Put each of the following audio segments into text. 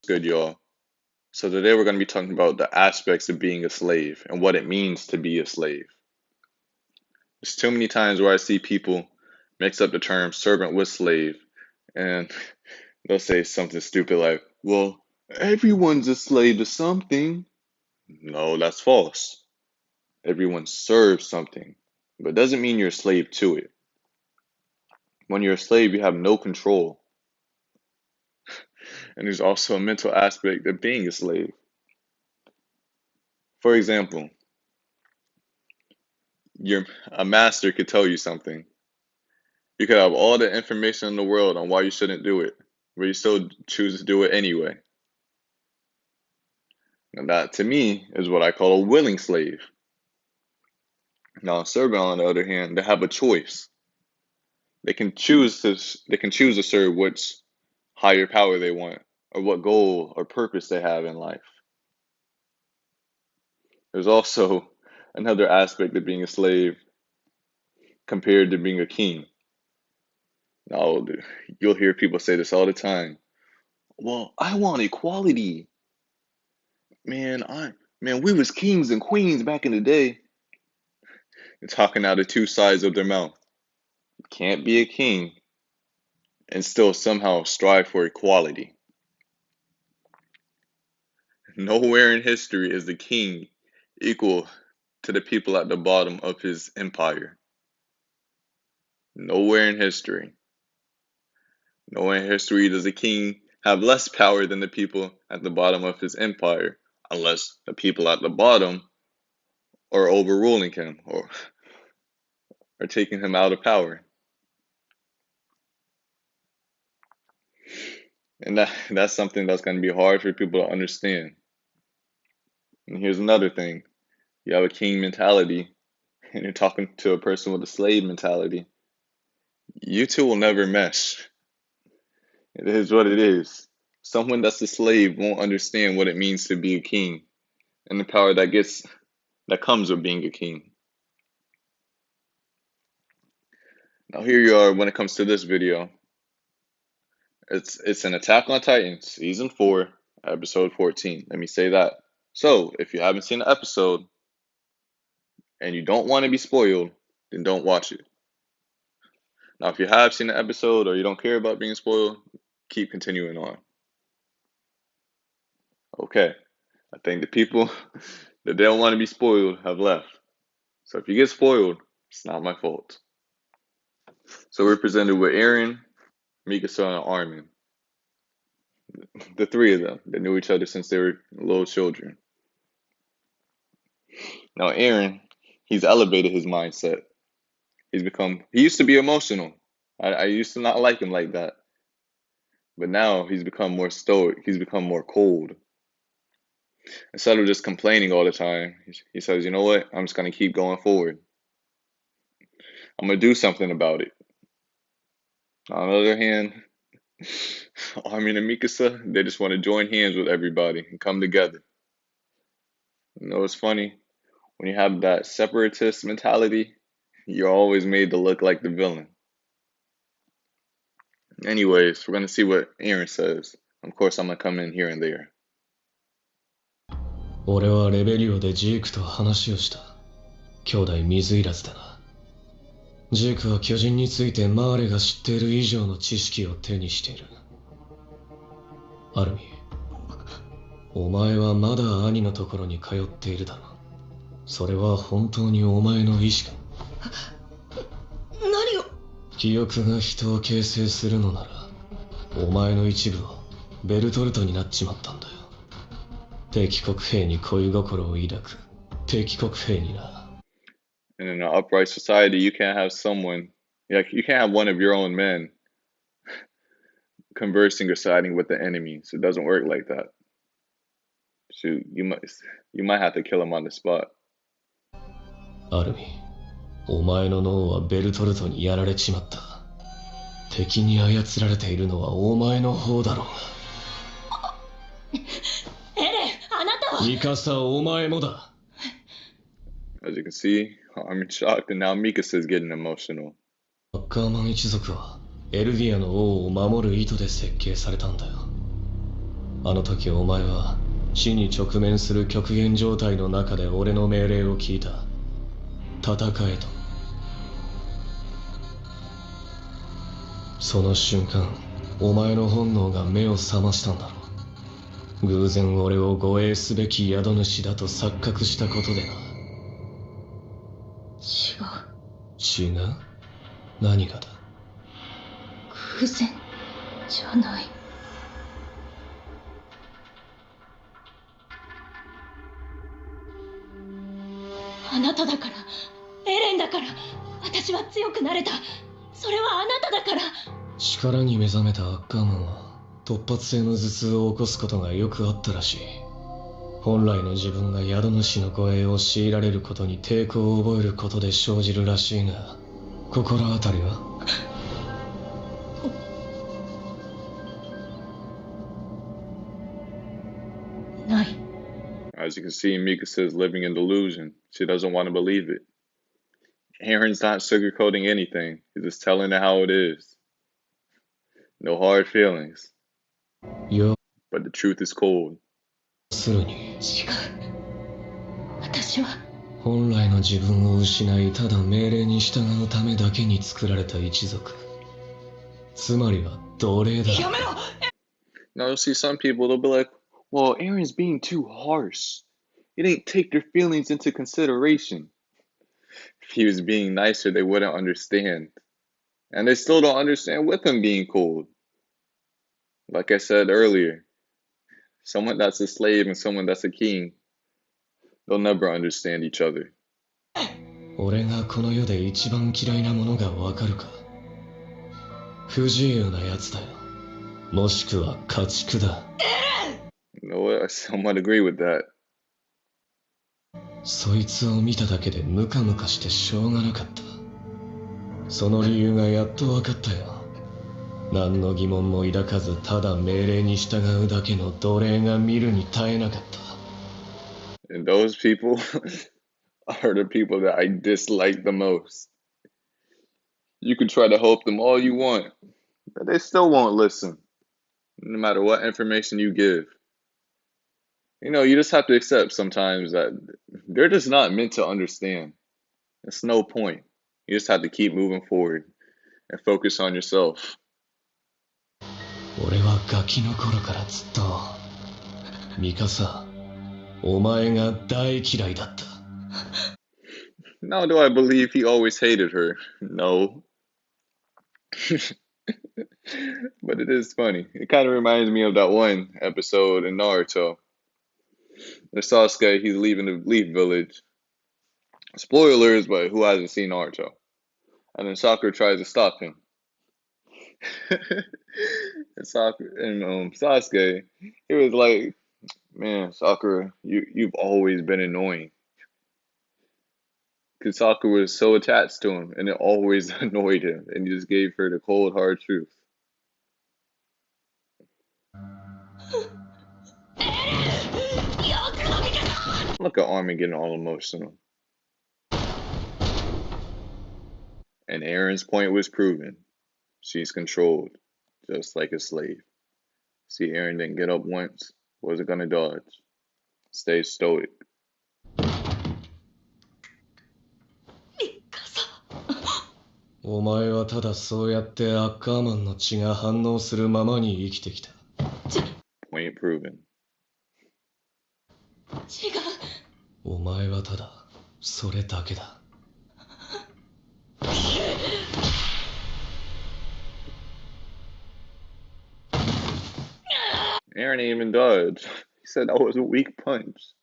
Good, y'all. So today we're going to be talking about the aspects of being a slave and what it means to be a slave. There's too many times where I see people mix up the term servant with slave, and they'll say something stupid like, well, everyone's a slave to something. No, that's false. Everyone serves something, but it doesn't mean you're a slave to it. When you're a slave, you have no control. And there's also a mental aspect of being a slave. For example, a master could tell you something. You could have all the information in the world on why you shouldn't do it, but you still choose to do it anyway. And that, to me, is what I call a willing slave. Now, a servant, on the other hand, they have a choice. They can choose to serve which higher power they want, or what goal or purpose they have in life. There's also another aspect of being a slave compared to being a king. Now, you'll hear people say this all the time. Well, I want equality. Man, we was kings and queens back in the day. They're talking out of two sides of their mouth. You can't be a king and still somehow strive for equality. Nowhere in history is the king equal to the people at the bottom of his empire. Nowhere in history. Nowhere in history does a king have less power than the people at the bottom of his empire, unless the people at the bottom are overruling him or are taking him out of power. And that's something that's going to be hard for people to understand. And here's another thing. You have a king mentality and you're talking to a person with a slave mentality. You two will never mesh. It is what it is. Someone that's a slave won't understand what it means to be a king and the power that comes with being a king. Now here you are when it comes to this video. It's an Attack on Titan, Season 4, Episode 14. Let me say that. So, if you haven't seen the episode and you don't want to be spoiled, then don't watch it. Now, if you have seen the episode or you don't care about being spoiled, keep continuing on. Okay, I think the people that don't want to be spoiled have left. So if you get spoiled, it's not my fault. So we're presented with Eren, Mikasa, and Armin. The three of them that knew each other since they were little children. Now Eren, he's elevated his mindset. He used to be emotional. I used to not like him like that. But now he's become more stoic. He's become more cold. Instead of just complaining all the time, he says, you know what? I'm just going to keep going forward. I'm going to do something about it. On the other hand, Armin and Mikasa, they just want to join hands with everybody and come together. You know what's funny? When you have that separatist mentality, you're always made to look like the villain. Anyways, we're going to see what Eren says. Of course, I'm going to come in here and there. 俺はレベリオでジークと話をした。兄弟水入らずだな。ジークは巨人についてマーレが知っている以上の知識を手にしている。アルミ、お前はまだ兄のところに通っているだな。それは本当にお前の意志か。何を。記憶が人を形成するのなら、お前の一部はベルトルトになっちまったんだよ。敵国兵に恋心を抱く。敵国兵にな。And in an upright society, you can't have you can't have one of your own men conversing or siding with the enemy. So it doesn't work like that. Shoot, you might have to kill him on the spot. アルミ、お前の脳はベルトルトにやられちまった。敵に操られているのはお前の方だろうが。エレン、あなたは。ミカサ、お前もだ。As you can see, I'm shocked, and now Mikasa is getting emotional. アッカーマン一族はエルディアの王を守る意図で設計されたんだよ。あの時お前は死に直面する極限状態の中で俺の命令を聞いた。戦えと。その瞬間、お前の本能が目を覚ましたんだろう。偶然俺を護衛すべき宿主だと錯覚したことでな。違う？何がだ？偶然じゃない。あなただから、エレンだから、私は強くなれた。それはあなただから。力に目覚めたアッカーマンは突発性の頭痛を起こすことがよくあったらしい。本来の自分が宿主の護衛を強いられることに抵抗を覚えることで生じるらしいが、心当たりは？ない。 As you can see, Mikasa is living in delusion. She doesn't want to believe it. Eren's not sugarcoating anything. He's just telling her how it is. No hard feelings. 要 But the truth is cold. するに、違う。私は本来の自分を失い、ただ命令に従うためだけに作られた一族。つまりは奴隷だ。やめろ。 Now you'll see some people, they'll be like, well, Eren's being too harsh. He didn't take their feelings into consideration. If he was being nicer, they wouldn't understand. And they still don't understand with him being cold. Like I said earlier, someone that's a slave and someone that's a king, they'll never understand each other. 俺がこの世で一番嫌いなものがわかるか？不自由なやつだよ。もしくは家畜だ。You know what? I somewhat agree with that. そいつを見ただけでムカムカしてしょうがなかった。その理由がやっとわかったよ。何の疑問も抱かずただ命令に従うだけの奴隷が見るに耐えなかった。And those people are the people that I dislike the most. You can try to help them all you want, but they still won't listen, no matter what information you give. You know, you just have to accept sometimes that they're just not meant to understand. It's no point. You just have to keep moving forward and focus on yourself. 俺はガキの頃からずっとミカサ、お前が大嫌いだった。Now, do I believe he always hated her? No. But it is funny. It kind of reminds me of that one episode in Naruto. The Sasuke, he's leaving the Leaf Village. Spoilers, but who hasn't seen Naruto? And then Sakura tries to stop him. And Sasuke, he was like, man, Sakura, you've always been annoying. Because Sakura was so attached to him, and it always annoyed him, and he just gave her the cold, hard truth. Look at Armin getting all emotional. And Eren's point was proven. She's controlled, just like a slave. See, Eren didn't get up once, wasn't gonna dodge. Stay stoic. お前はただそうやってアッカーマンの血が反応するままに生きてきた。Point proven. 違う。お前はただそれだけだ。Eren didn't even dodge. He said that was a weak punch.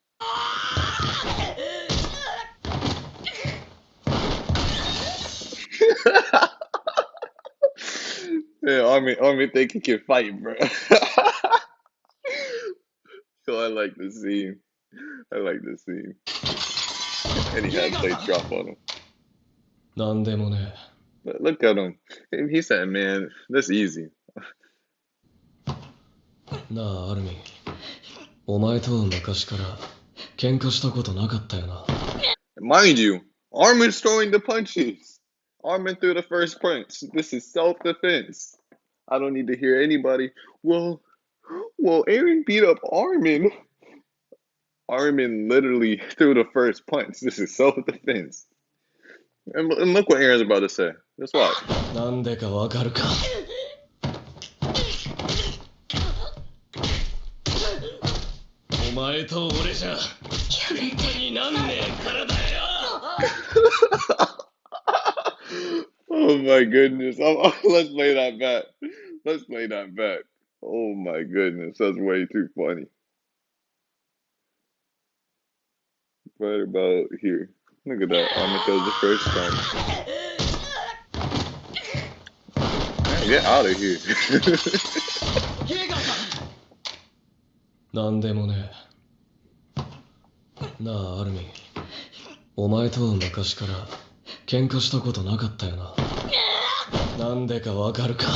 Yeah, Armin think he can fight, bro. So I like this scene. I like this scene. And he had plates drop on him. なんでもね。Look at him. He said, man, that's easy. なあ、アルミン。お前とは昔から喧嘩したことなかったよな。Mind you, Armin's throwing the punches. Armin threw the first punch. This is self-defense. I don't need to hear anybody. Well, Well, Eren beat up Armin. Armin literally threw the first punch. This is self-defense. And look what Eren's about to say. Just watch. なんでかわかるか。お前と俺じゃ喧嘩になんねえからだよ。Oh my goodness. Let's play that back. Let's play that back. Oh my goodness. That's way too funny. Right about here. Look at that. Armin throws the first punch. Man, get out of here. なんでもねえ。なあ、アルミン。お前とは昔から喧嘩したことなかったよな。なんでかわかるか。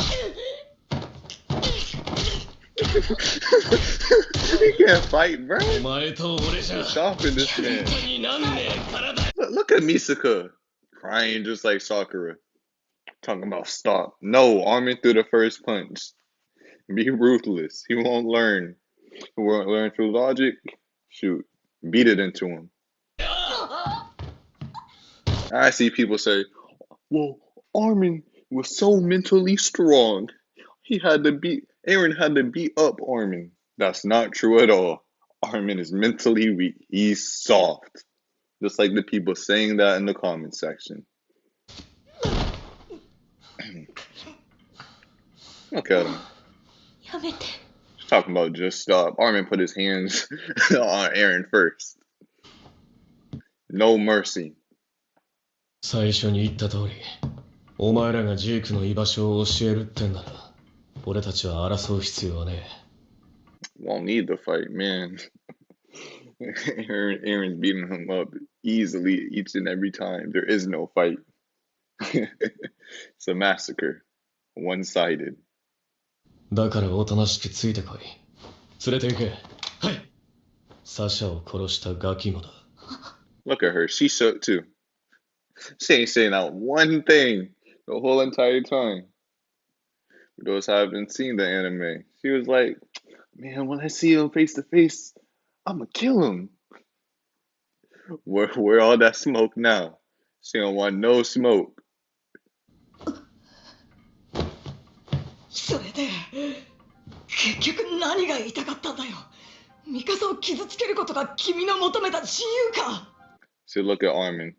He can't fight, bro. お前と俺じゃ Stopping this 喧 man. 嘩になんねえからだよ。 Look at Misaka crying just like Sakura. Talking about stop. No, Armin threw the first punch. Be ruthless. He won't learn. He won't learn through logic. Shoot. Beat it into him. I see people say, well, Armin was so mentally strong. Eren had to beat up Armin. That's not true at all. Armin is mentally weak. He's soft. Just like the people saying that in the comment section. Look at him. He's talking about just stop. Armin put his hands on Eren first. No mercy. 最初に言った通り、お前らがジークの居場所を教えるってんなら、俺たちは争う必要はねえ。Won't need the fight, man. Eren's beating him up easily each and every time. There is no fight. It's a massacre. One-sided. だからおとなしくついてこい。連れて行け。はい。サシャを殺したガキもだ。Look at her. She shook too. She ain't saying not one thing the whole entire time. For those who haven't seen the anime, she was like, man, when I see him face to face, I'ma kill him. Where all that smoke now? She don't want no smoke. それで結局何が言いたかったんだよ。ミカサを傷つけることが君の求めた自由か。 So look at Armin,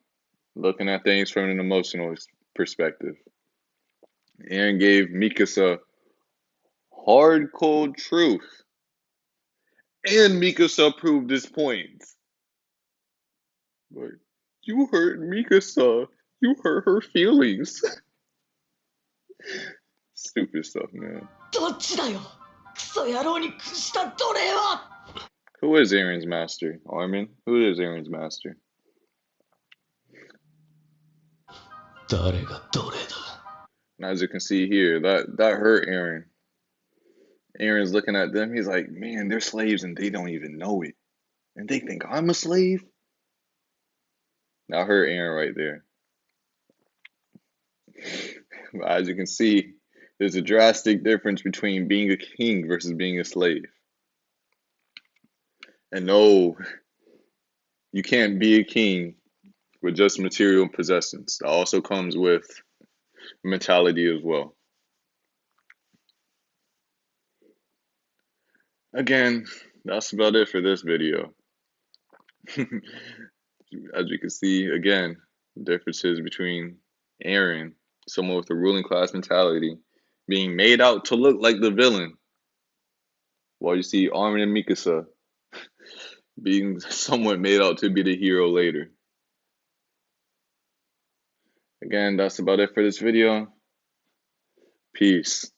looking at things from an emotional perspective. Eren gave Mikasa hard, cold truth. And Mikasa proved his point. But you hurt Mikasa. You hurt her feelings. Stupid stuff, man. どっちだよ。クソ野郎に屈した奴隷は。 Who is Eren's master? Armin? Who is Eren's master? 誰が奴隷だ。 And as you can see here, that hurt Eren. Eren's looking at them. He's like, man, they're slaves and they don't even know it. And they think I'm a slave? That hurt Eren right there. But as you can see, there's a drastic difference between being a king versus being a slave. And no, you can't be a king with just material possessions. That also comes with mentality as well. Again, that's about it for this video. As you can see, again, differences between Eren, someone with a ruling class mentality, being made out to look like the villain, while you see Armin and Mikasa being somewhat made out to be the hero later. Again, that's about it for this video. Peace.